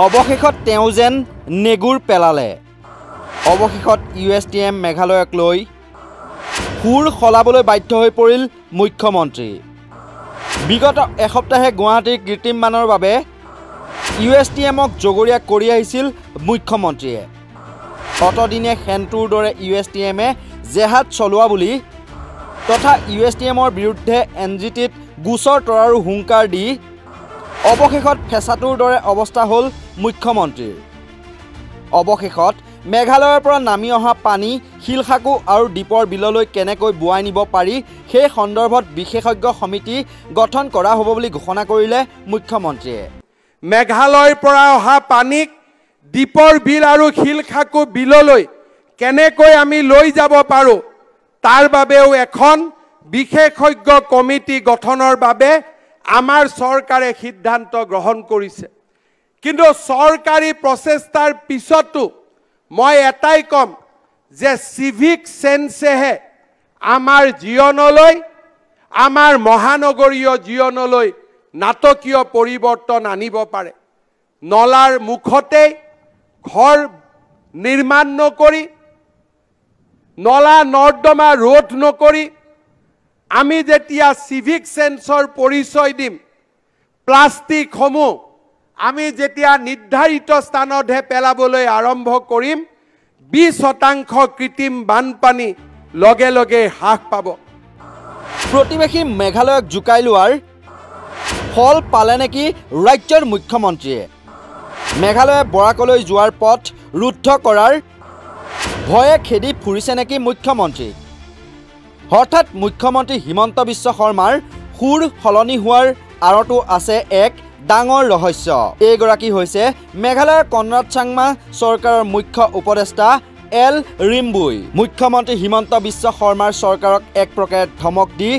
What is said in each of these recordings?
অৱশেষত তেওঁ যেন নেগুৰ পেলালে। অৱশেষত USTM মেঘালয়ক লৈ সুৰ সলাবলৈ বাধ্য হৈ পৰিল মুখ্যমন্ত্ৰী। বিগত এসপ্তাহে গুৱাহাটীৰ কৃত্ৰিম বানৰ বাবে USTMক জগৰীয়া কৰি আহিছিল মুখ্যমন্ত্ৰীয়ে। অতদিনে সেনটোৰ দৰে USTMে জেহাদ চলোৱা বুলি তথা USTMৰ বিৰুদ্ধে NGTত গোচৰ তৰাৰো হুংকাৰ দি অৱশেষত ফেঁচাটোৰ দৰে অৱস্থা হ'ল মুখ্যমন্ত্ৰীৰ। অৱশেষত মেঘালয়ৰ পৰা নামি অহা পানী শিলখাকু আৰু দীপৰ বিললৈ কেনেকৈ বোৱাই নিব পাৰি সেই সন্দৰ্ভত বিশেষজ্ঞ সমিতি গঠন কৰা হ'ব বুলি ঘোষণা কৰিলে মুখ্যমন্ত্ৰীয়ে। মেঘালয়ৰ পৰা অহা পানীক দীপৰ বিল আৰু শিলখাকু বিললৈ কেনেকৈ আমি লৈ যাব পাৰোঁ তাৰ বাবেও এখন বিশেষজ্ঞ কমিটি গঠনৰ বাবে আমাৰ চৰকাৰে সিদ্ধান্ত গ্ৰহণ কৰিছে। কিন্তু চৰকাৰী প্ৰচেষ্টাৰ পিছতো মই এটাই কম যে চিভিক সেন্সেহে আমাৰ জীৱনলৈ আমাৰ মহানগৰীয় জীৱনলৈ নাটকীয় পৰিৱৰ্তন আনিব পাৰে। নলাৰ মুখতে ঘৰ নিৰ্মাণ নকৰি নলা নৰ্দমা ৰোধ নকৰি আমি যেতিয়া চিভিক সেন্সৰ পৰিচয় দিম, প্লাষ্টিকসমূহ আমি যেতিয়া নিৰ্ধাৰিত স্থানতহে পেলাবলৈ আৰম্ভ কৰিম, 20% কৃত্ৰিম বানপানী লগে লগে হ্ৰাস পাব। প্ৰতিবেশী মেঘালয়ক জোকাই লোৱাৰ ফল পালে নেকি ৰাজ্যৰ মুখ্যমন্ত্ৰীয়ে? মেঘালয়ে বৰাকলৈ যোৱাৰ পথ ৰুদ্ধ কৰাৰ ভয়ে খেদি ফুৰিছে নেকি মুখ্যমন্ত্ৰী? হঠাৎ মুখ্যমন্ত্ৰী হিমন্ত বিশ্ব শৰ্মাৰ সুৰ সলনি হোৱাৰ আঁৰতো আছে এক ডাঙৰ ৰহস্য। এইগৰাকী হৈছে মেঘালয়ৰ কনৰাড চাংমা চৰকাৰৰ মুখ্য উপদেষ্টা এল ৰিম্বুই। মুখ্যমন্ত্ৰী হিমন্ত বিশ্ব শৰ্মাৰ চৰকাৰক এক প্ৰকাৰে ধমক দি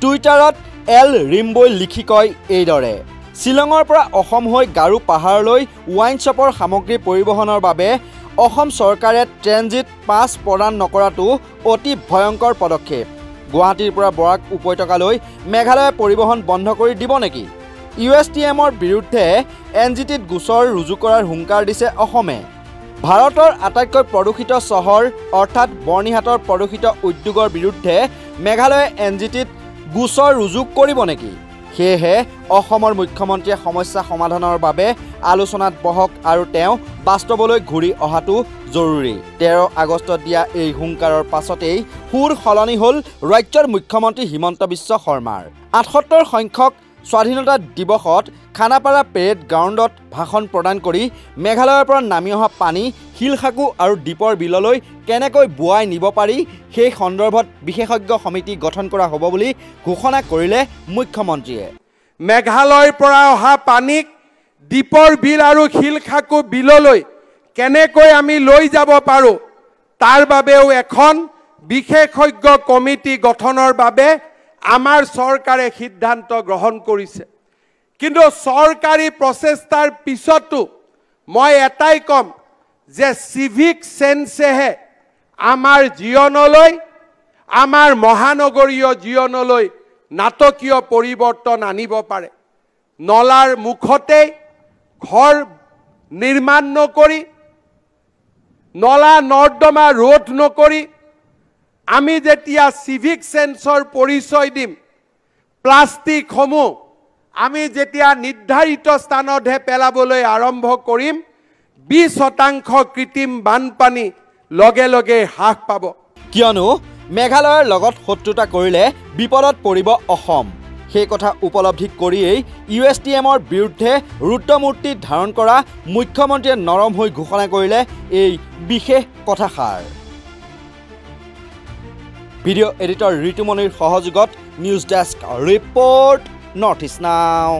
টুইটাৰত এল ৰিম্বুই লিখি কয় এইদৰে: শ্বিলঙৰ পৰা অসম হৈ গাৰো পাহাৰলৈ ৱাইন শ্বপৰ সামগ্ৰী পৰিবহণৰ বাবে অসম চৰকাৰে ট্ৰেনজিট পাছ প্ৰদান নকৰাটো অতি ভয়ংকৰ পদক্ষেপ। গুৱাহাটীৰ পৰা বৰাক উপত্যকালৈ মেঘালয়ে পৰিবহণ বন্ধ কৰি দিব নেকি? USTMৰ বিৰুদ্ধে NGTত গোচৰ ৰুজু কৰাৰ হুংকাৰ দিছে অসমে। ভাৰতৰ আটাইতকৈ প্ৰদূষিত চহৰ অৰ্থাৎ বৰ্ণিহাটৰ প্ৰদূষিত উদ্যোগৰ বিৰুদ্ধে মেঘালয়ে NGTত গোচৰ ৰুজু কৰিব নেকি? সেয়েহে অসমৰ মুখ্যমন্ত্ৰীয়ে সমস্যা সমাধানৰ বাবে আলোচনাত বহক আৰু তেওঁ বাস্তৱলৈ ঘূৰি অহাটো জৰুৰী। 13 আগষ্টত দিয়া এই হুংকাৰৰ পাছতেই সুৰ সলনি হ'ল ৰাজ্যৰ মুখ্যমন্ত্ৰী হিমন্ত বিশ্ব শৰ্মাৰ। 78 সংখ্যক স্বাধীনতা দিৱসত খানাপাৰা পেৰেড গ্ৰাউণ্ডত ভাষণ প্ৰদান কৰি মেঘালয়ৰ পৰা নামি অহা পানী শিলখাকু আৰু দীপৰ বিললৈ কেনেকৈ বোৱাই নিব পাৰি সেই সন্দৰ্ভত বিশেষজ্ঞ সমিতি গঠন কৰা হ'ব বুলি ঘোষণা কৰিলে মুখ্যমন্ত্ৰীয়ে। মেঘালয়ৰ পৰা অহা পানীক দীপৰ বিল আৰু শিলখাকু বিললৈ কেনেকৈ আমি লৈ যাব পাৰোঁ তাৰ বাবেও এখন বিশেষজ্ঞ কমিটি গঠনৰ বাবে আমাৰ চৰকাৰে সিদ্ধান্ত গ্ৰহণ কৰিছে। কিন্তু চৰকাৰী প্ৰচেষ্টাৰ পিছতো মই এটাই কম যে চিভিক সেন্সেহে আমাৰ জীৱনলৈ আমাৰ মহানগৰীয় জীৱনলৈ নাটকীয় পৰিৱৰ্তন আনিব পাৰে। নলাৰ মুখতে ঘৰ নিৰ্মাণ নকৰি নলা নৰ্দমা ৰোধ নকৰি আমি যেতিয়া চিভিক সেন্সৰ পৰিচয় দিম, প্লাষ্টিকসমূহ আমি যেতিয়া নিৰ্ধাৰিত স্থানতহে পেলাবলৈ আৰম্ভ কৰিম, 20% কৃত্ৰিম বানপানী লগে লগে হ্ৰাস পাব। কিয়নো মেঘালয়ৰ লগত শত্ৰুতা কৰিলে বিপদত পৰিব অসম। সেই কথা উপলব্ধি কৰিয়েই USTMৰ বিৰুদ্ধে ৰুদ্ৰমূৰ্তি ধাৰণ কৰা মুখ্যমন্ত্ৰীয়ে নৰম হৈ ঘোষণা কৰিলে এই বিশেষ কথাষাৰ। ভিডিঅ' এডিটৰ ঋতুমণিৰ সহযোগত news desk report north east নাও।